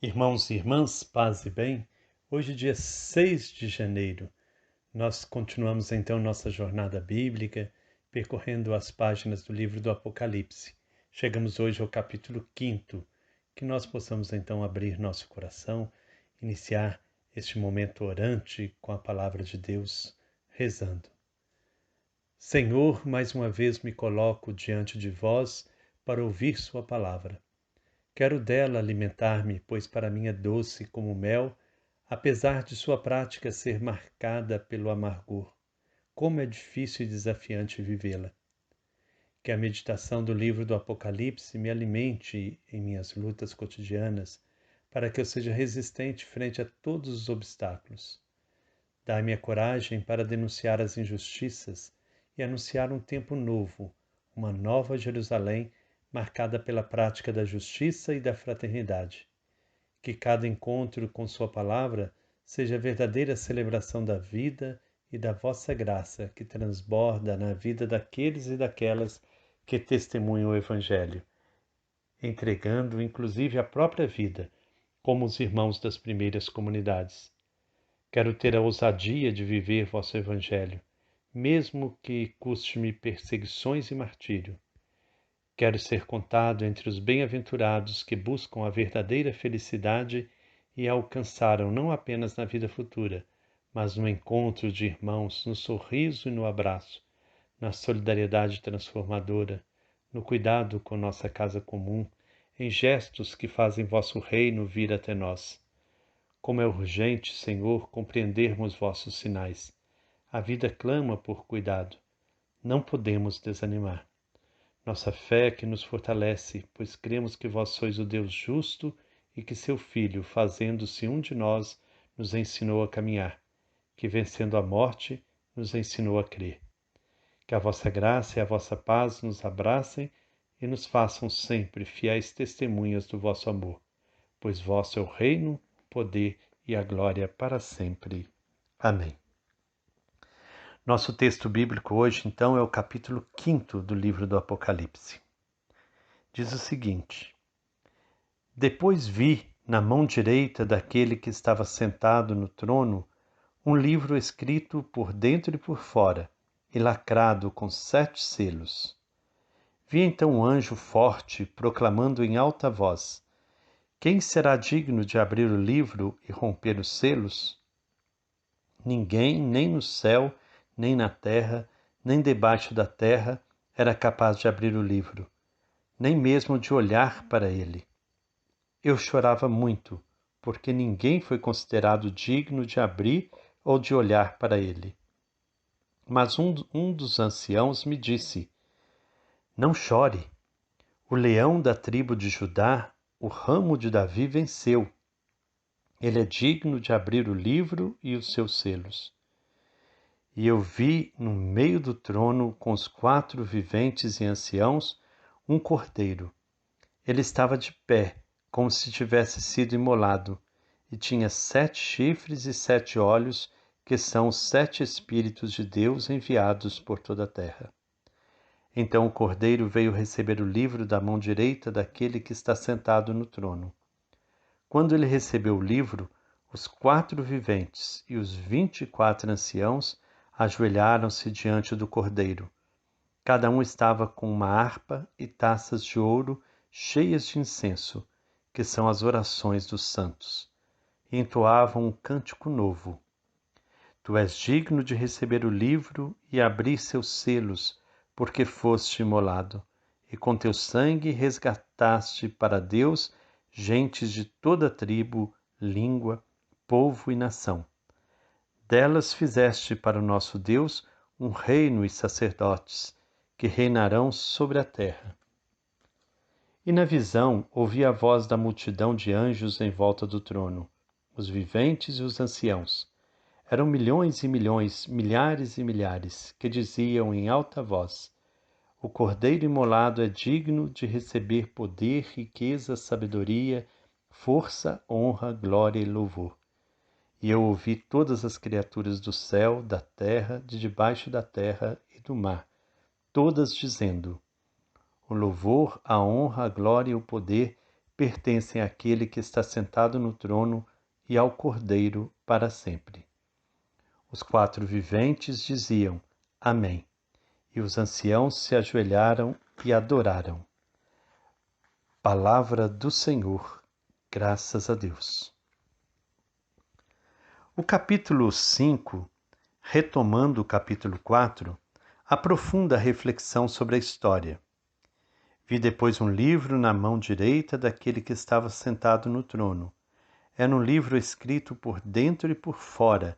Irmãos e irmãs, paz e bem, hoje dia 6 de janeiro, nós continuamos então nossa jornada bíblica, percorrendo as páginas do livro do Apocalipse. Chegamos hoje ao capítulo 5º, que nós possamos então abrir nosso coração, iniciar este momento orante com a palavra de Deus, rezando. Senhor, mais uma vez me coloco diante de vós para ouvir sua palavra. Quero dela alimentar-me, pois para mim é doce como mel, apesar de sua prática ser marcada pelo amargor. Como é difícil e desafiante vivê-la. Que a meditação do livro do Apocalipse me alimente em minhas lutas cotidianas, para que eu seja resistente frente a todos os obstáculos. Dai-me a coragem para denunciar as injustiças e anunciar um tempo novo, uma nova Jerusalém, marcada pela prática da justiça e da fraternidade. Que cada encontro com sua palavra seja a verdadeira celebração da vida e da vossa graça que transborda na vida daqueles e daquelas que testemunham o Evangelho, entregando inclusive a própria vida, como os irmãos das primeiras comunidades. Quero ter a ousadia de viver vosso Evangelho, mesmo que custe-me perseguições e martírio. Quero ser contado entre os bem-aventurados que buscam a verdadeira felicidade e a alcançaram não apenas na vida futura, mas no encontro de irmãos, no sorriso e no abraço, na solidariedade transformadora, no cuidado com nossa casa comum, em gestos que fazem vosso reino vir até nós. Como é urgente, Senhor, compreendermos vossos sinais. A vida clama por cuidado. Não podemos desanimar. Nossa fé é que nos fortalece, pois cremos que vós sois o Deus justo e que seu Filho, fazendo-se um de nós, nos ensinou a caminhar, que vencendo a morte, nos ensinou a crer. Que a vossa graça e a vossa paz nos abracem e nos façam sempre fiéis testemunhas do vosso amor, pois vosso é o reino, o poder e a glória para sempre. Amém. Nosso texto bíblico hoje, então, é o capítulo 5º do livro do Apocalipse. Diz o seguinte: Depois vi, na mão direita daquele que estava sentado no trono, um livro escrito por dentro e por fora, e lacrado com 7 selos. Vi então um anjo forte proclamando em alta voz: Quem será digno de abrir o livro e romper os selos? Ninguém, nem no céu, nem na terra, nem debaixo da terra, era capaz de abrir o livro, nem mesmo de olhar para ele. Eu chorava muito, porque ninguém foi considerado digno de abrir ou de olhar para ele. Mas um dos anciãos me disse: Não chore. O leão da tribo de Judá, o ramo de Davi, venceu. Ele é digno de abrir o livro e os seus selos. E eu vi no meio do trono, com os 4 viventes e anciãos, um cordeiro. Ele estava de pé, como se tivesse sido imolado, e tinha 7 chifres e 7 olhos, que são os 7 Espíritos de Deus enviados por toda a terra. Então o cordeiro veio receber o livro da mão direita daquele que está sentado no trono. Quando ele recebeu o livro, os 4 viventes e os 24 anciãos ajoelharam-se diante do cordeiro. Cada um estava com uma harpa e taças de ouro cheias de incenso, que são as orações dos santos, e entoavam um cântico novo. Tu és digno de receber o livro e abrir seus selos, porque foste imolado, e com teu sangue resgataste para Deus gentes de toda tribo, língua, povo e nação. Delas fizeste para o nosso Deus um reino e sacerdotes, que reinarão sobre a terra. E na visão ouvi a voz da multidão de anjos em volta do trono, os viventes e os anciãos. Eram milhões e milhões, milhares e milhares, que diziam em alta voz: O Cordeiro imolado é digno de receber poder, riqueza, sabedoria, força, honra, glória e louvor. E eu ouvi todas as criaturas do céu, da terra, de debaixo da terra e do mar, todas dizendo: O louvor, a honra, a glória e o poder pertencem àquele que está sentado no trono e ao Cordeiro para sempre. Os 4 viventes diziam: Amém. E os anciãos se ajoelharam e adoraram. Palavra do Senhor. Graças a Deus. O capítulo 5, retomando o capítulo 4, aprofunda a reflexão sobre a história. Vi depois um livro na mão direita daquele que estava sentado no trono. Era um livro escrito por dentro e por fora,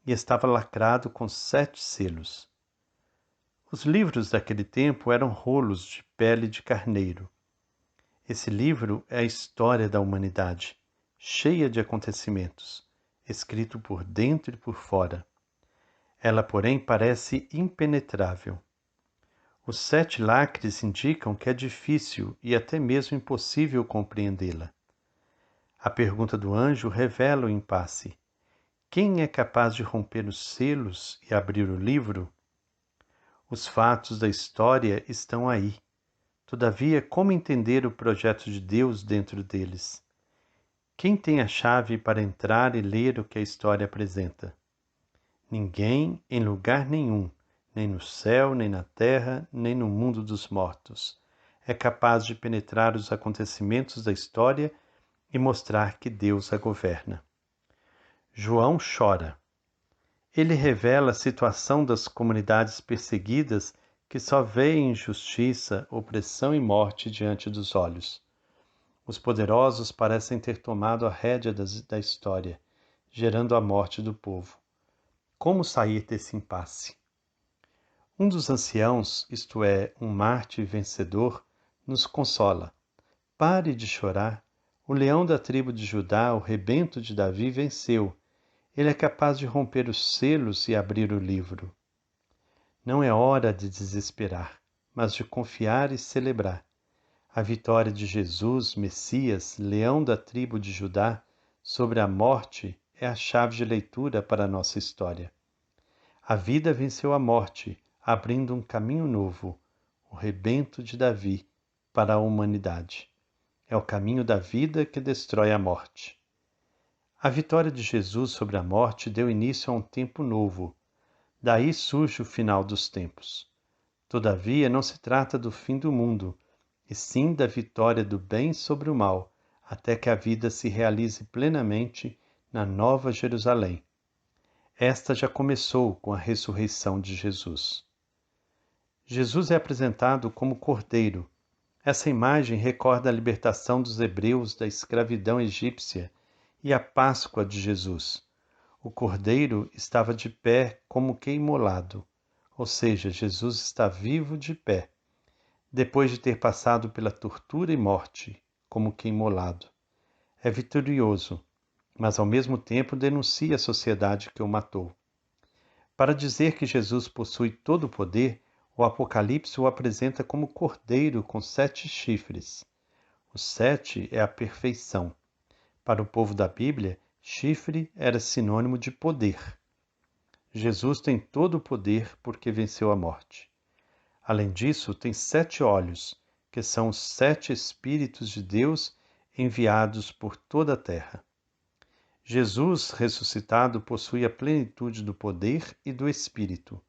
e estava lacrado com 7 selos. Os livros daquele tempo eram rolos de pele de carneiro. Esse livro é a história da humanidade, cheia de acontecimentos, escrito por dentro e por fora. Ela, porém, parece impenetrável. Os 7 lacres indicam que é difícil e até mesmo impossível compreendê-la. A pergunta do anjo revela o impasse. Quem é capaz de romper os selos e abrir o livro? Os fatos da história estão aí. Todavia, como entender o projeto de Deus dentro deles? Quem tem a chave para entrar e ler o que a história apresenta? Ninguém, em lugar nenhum, nem no céu, nem na terra, nem no mundo dos mortos, é capaz de penetrar os acontecimentos da história e mostrar que Deus a governa. João chora. Ele revela a situação das comunidades perseguidas que só veem injustiça, opressão e morte diante dos olhos. Os poderosos parecem ter tomado a rédea da história, gerando a morte do povo. Como sair desse impasse? Um dos anciãos, isto é, um mártir vencedor, nos consola. Pare de chorar. O leão da tribo de Judá, o rebento de Davi, venceu. Ele é capaz de romper os selos e abrir o livro. Não é hora de desesperar, mas de confiar e celebrar. A vitória de Jesus, Messias, leão da tribo de Judá, sobre a morte é a chave de leitura para a nossa história. A vida venceu a morte, abrindo um caminho novo, o rebento de Davi, para a humanidade. É o caminho da vida que destrói a morte. A vitória de Jesus sobre a morte deu início a um tempo novo. Daí surge o final dos tempos. Todavia, não se trata do fim do mundo, e sim da vitória do bem sobre o mal, até que a vida se realize plenamente na Nova Jerusalém. Esta já começou com a ressurreição de Jesus. Jesus é apresentado como Cordeiro. Essa imagem recorda a libertação dos hebreus da escravidão egípcia e a Páscoa de Jesus. O Cordeiro estava de pé como que imolado, ou seja, Jesus está vivo de pé, depois de ter passado pela tortura e morte, como que imolado. É vitorioso, mas ao mesmo tempo denuncia a sociedade que o matou. Para dizer que Jesus possui todo o poder, o Apocalipse o apresenta como cordeiro com 7 chifres. O 7 é a perfeição. Para o povo da Bíblia, chifre era sinônimo de poder. Jesus tem todo o poder porque venceu a morte. Além disso, tem 7 olhos, que são os 7 Espíritos de Deus enviados por toda a terra. Jesus, ressuscitado, possui a plenitude do poder e do Espírito.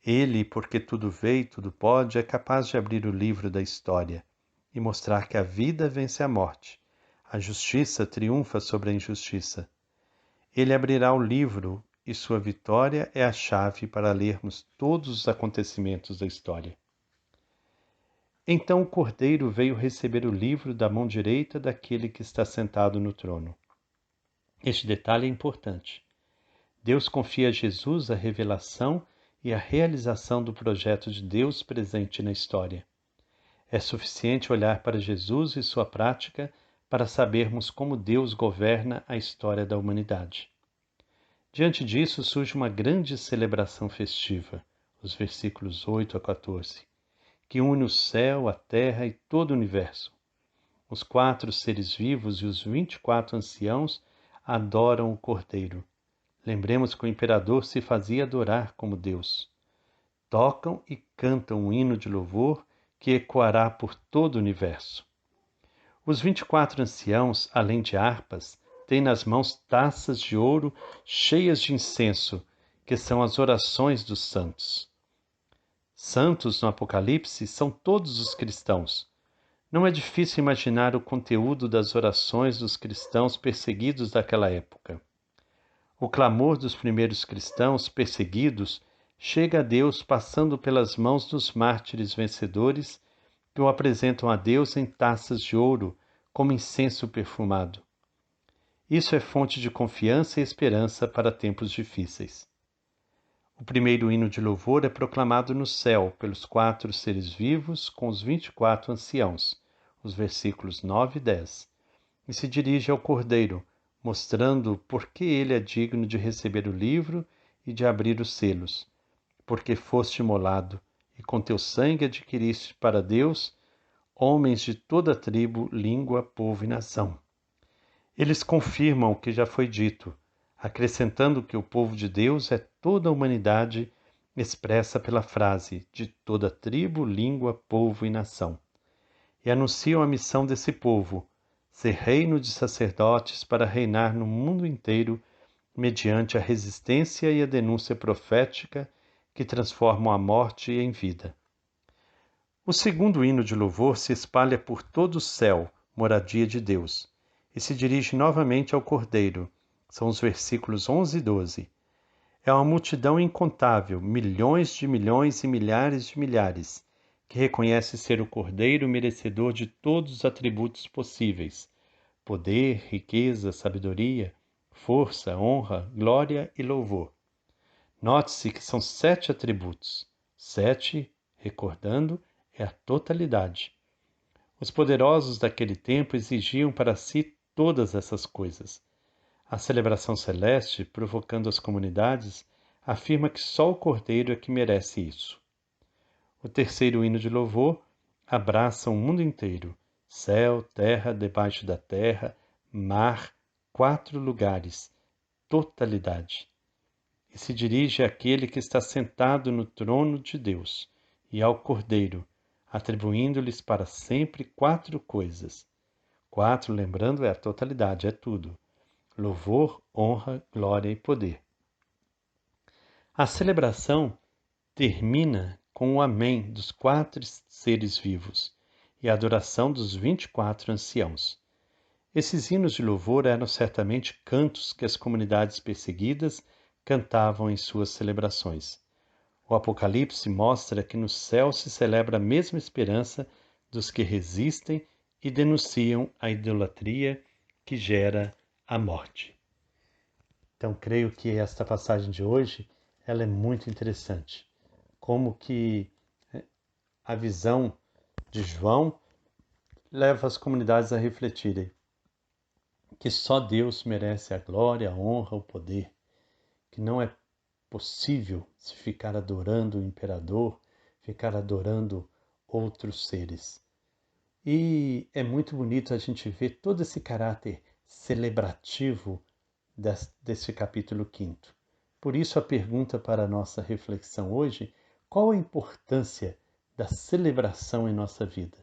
Ele, porque tudo vê e tudo pode, é capaz de abrir o livro da história e mostrar que a vida vence a morte. A justiça triunfa sobre a injustiça. Ele abrirá o livro e sua vitória é a chave para lermos todos os acontecimentos da história. Então o Cordeiro veio receber o livro da mão direita daquele que está sentado no trono. Este detalhe é importante. Deus confia a Jesus a revelação e a realização do projeto de Deus presente na história. É suficiente olhar para Jesus e sua prática para sabermos como Deus governa a história da humanidade. Diante disso surge uma grande celebração festiva, os versículos 8 a 14, que une o céu, a terra e todo o universo. Os 4 seres vivos e os 24 anciãos adoram o Cordeiro. Lembremos que o imperador se fazia adorar como Deus. Tocam e cantam um hino de louvor que ecoará por todo o universo. Os 24 anciãos, além de harpas, têm nas mãos taças de ouro cheias de incenso, que são as orações dos santos. Santos, no Apocalipse, são todos os cristãos. Não é difícil imaginar o conteúdo das orações dos cristãos perseguidos daquela época. O clamor dos primeiros cristãos perseguidos chega a Deus passando pelas mãos dos mártires vencedores que o apresentam a Deus em taças de ouro, como incenso perfumado. Isso é fonte de confiança e esperança para tempos difíceis. O primeiro hino de louvor é proclamado no céu pelos 4 seres vivos com os 24 anciãos, os versículos 9 e 10, e se dirige ao Cordeiro, mostrando por que ele é digno de receber o livro e de abrir os selos, porque foste imolado e com teu sangue adquiriste para Deus homens de toda tribo, língua, povo e nação. Eles confirmam o que já foi dito, acrescentando que o povo de Deus é toda a humanidade expressa pela frase de toda tribo, língua, povo e nação. E anunciam a missão desse povo, ser reino de sacerdotes para reinar no mundo inteiro mediante a resistência e a denúncia profética que transformam a morte em vida. O segundo hino de louvor se espalha por todo o céu, moradia de Deus, e se dirige novamente ao Cordeiro. São os versículos 11 e 12. É uma multidão incontável, milhões e milhares de milhares, que reconhece ser o Cordeiro merecedor de todos os atributos possíveis: poder, riqueza, sabedoria, força, honra, glória e louvor. Note-se que são 7 atributos. 7, recordando, é a totalidade. Os poderosos daquele tempo exigiam para si todas essas coisas. A celebração celeste, provocando as comunidades, afirma que só o Cordeiro é que merece isso. O terceiro hino de louvor abraça o mundo inteiro: céu, terra, debaixo da terra, mar, 4 lugares, totalidade. E se dirige àquele que está sentado no trono de Deus e ao Cordeiro, atribuindo-lhes para sempre 4 coisas. 4, lembrando, é a totalidade, é tudo: louvor, honra, glória e poder. A celebração termina com o amém dos 4 seres vivos e a adoração dos 24 anciãos. Esses hinos de louvor eram certamente cantos que as comunidades perseguidas cantavam em suas celebrações. O Apocalipse mostra que no céu se celebra a mesma esperança dos que resistem e denunciam a idolatria que gera a morte. Então, creio que esta passagem de hoje ela é muito interessante. Como que a visão de João leva as comunidades a refletirem que só Deus merece a glória, a honra, o poder, que não é possível se ficar adorando o imperador, ficar adorando outros seres. E é muito bonito a gente ver todo esse caráter celebrativo desse capítulo 5º. Por isso a pergunta para a nossa reflexão hoje: qual a importância da celebração em nossa vida?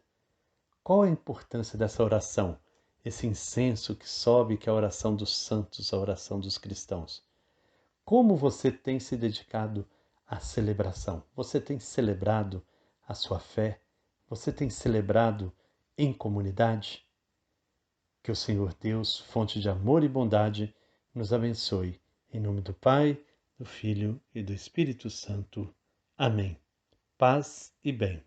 Qual a importância dessa oração? Esse incenso que sobe, que é a oração dos santos, a oração dos cristãos. Como você tem se dedicado à celebração? Você tem celebrado a sua fé? Você tem celebrado em comunidade? Que o Senhor Deus, fonte de amor e bondade, nos abençoe. Em nome do Pai, do Filho e do Espírito Santo. Amém. Paz e bem.